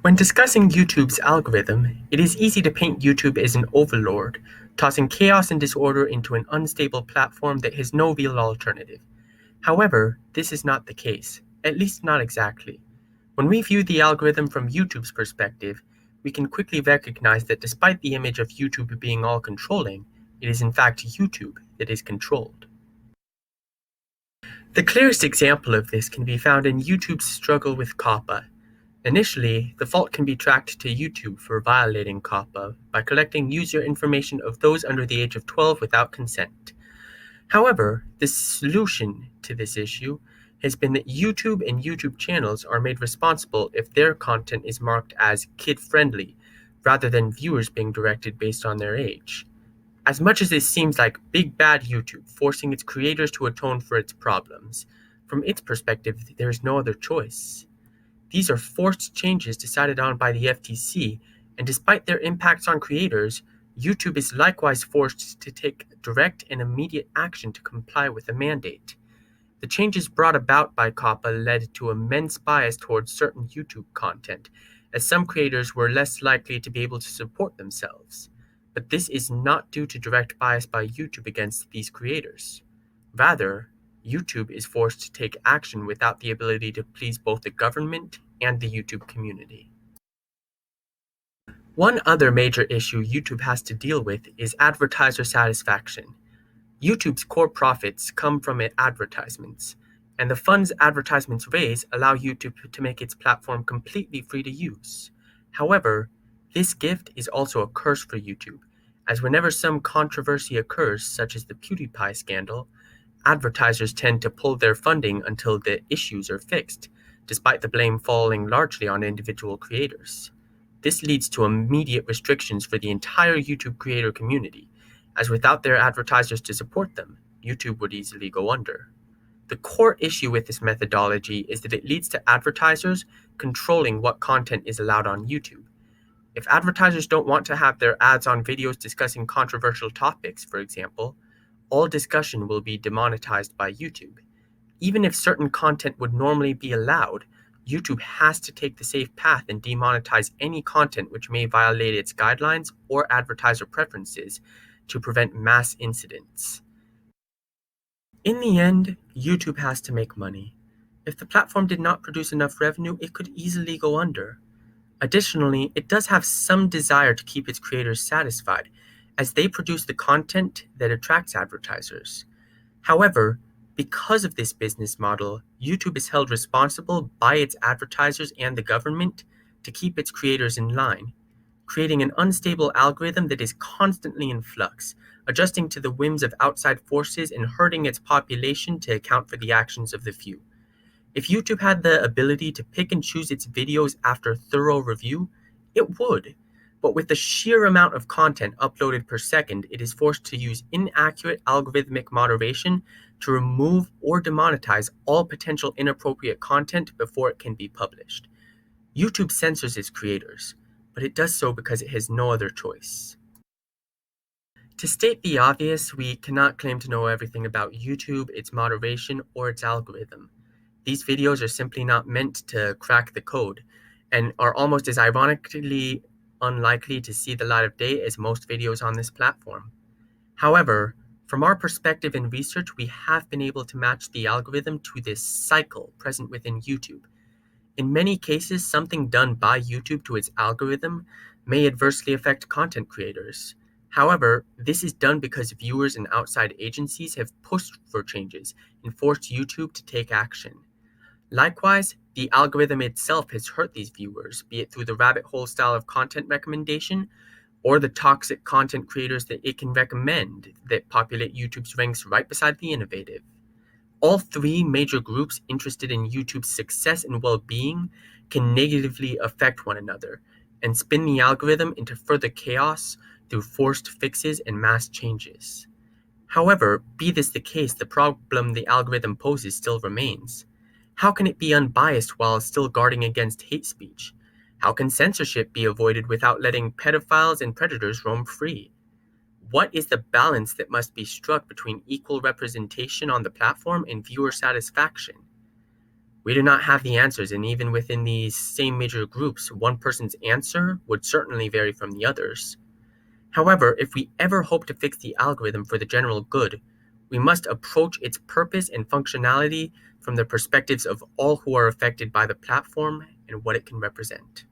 When discussing YouTube's algorithm, it is easy to paint YouTube as an overlord, tossing chaos and disorder into an unstable platform that has no real alternative. However, this is not the case, at least not exactly. When we view the algorithm from YouTube's perspective, we can quickly recognize that despite the image of YouTube being all-controlling, it is in fact YouTube that is controlled. The clearest example of this can be found in YouTube's struggle with COPPA. Initially, the fault can be tracked to YouTube for violating COPPA by collecting user information of those under the age of 12 without consent. However, the solution to this issue has been that YouTube and YouTube channels are made responsible if their content is marked as kid-friendly, rather than viewers being directed based on their age. As much as this seems like big bad YouTube forcing its creators to atone for its problems, from its perspective, there is no other choice. These are forced changes decided on by the FTC, and despite their impacts on creators, YouTube is likewise forced to take direct and immediate action to comply with the mandate. The changes brought about by COPPA led to immense bias towards certain YouTube content, as some creators were less likely to be able to support themselves. But this is not due to direct bias by YouTube against these creators. Rather, YouTube is forced to take action without the ability to please both the government and the YouTube community. One other major issue YouTube has to deal with is advertiser satisfaction. YouTube's core profits come from advertisements, and the funds advertisements raise allow YouTube to make its platform completely free to use. However, this gift is also a curse for YouTube, as whenever some controversy occurs, such as the PewDiePie scandal, advertisers tend to pull their funding until the issues are fixed, despite the blame falling largely on individual creators. This leads to immediate restrictions for the entire YouTube creator community, as without their advertisers to support them, YouTube would easily go under. The core issue with this methodology is that it leads to advertisers controlling what content is allowed on YouTube. If advertisers don't want to have their ads on videos discussing controversial topics, for example, all discussion will be demonetized by YouTube. Even if certain content would normally be allowed, YouTube has to take the safe path and demonetize any content which may violate its guidelines or advertiser preferences to prevent mass incidents. In the end, YouTube has to make money. If the platform did not produce enough revenue, it could easily go under. Additionally, it does have some desire to keep its creators satisfied, as they produce the content that attracts advertisers. However, because of this business model, YouTube is held responsible by its advertisers and the government to keep its creators in line, creating an unstable algorithm that is constantly in flux, adjusting to the whims of outside forces and herding its population to account for the actions of the few. If YouTube had the ability to pick and choose its videos after thorough review, it would. But with the sheer amount of content uploaded per second, it is forced to use inaccurate algorithmic moderation to remove or demonetize all potential inappropriate content before it can be published. YouTube censors its creators, but it does so because it has no other choice. To state the obvious, we cannot claim to know everything about YouTube, its moderation, or its algorithm. These videos are simply not meant to crack the code, and are almost as ironically unlikely to see the light of day as most videos on this platform. However, from our perspective in research, we have been able to match the algorithm to this cycle present within YouTube. In many cases, something done by YouTube to its algorithm may adversely affect content creators. However, this is done because viewers and outside agencies have pushed for changes and forced YouTube to take action. Likewise, the algorithm itself has hurt these viewers, be it through the rabbit hole style of content recommendation or the toxic content creators that it can recommend that populate YouTube's ranks right beside the innovative. All three major groups interested in YouTube's success and well-being can negatively affect one another and spin the algorithm into further chaos through forced fixes and mass changes. However, be this the case, the problem the algorithm poses still remains. How can it be unbiased while still guarding against hate speech? How can censorship be avoided without letting pedophiles and predators roam free? What is the balance that must be struck between equal representation on the platform and viewer satisfaction? We do not have the answers, and even within these same major groups, one person's answer would certainly vary from the others. However, if we ever hope to fix the algorithm for the general good, we must approach its purpose and functionality from the perspectives of all who are affected by the platform and what it can represent.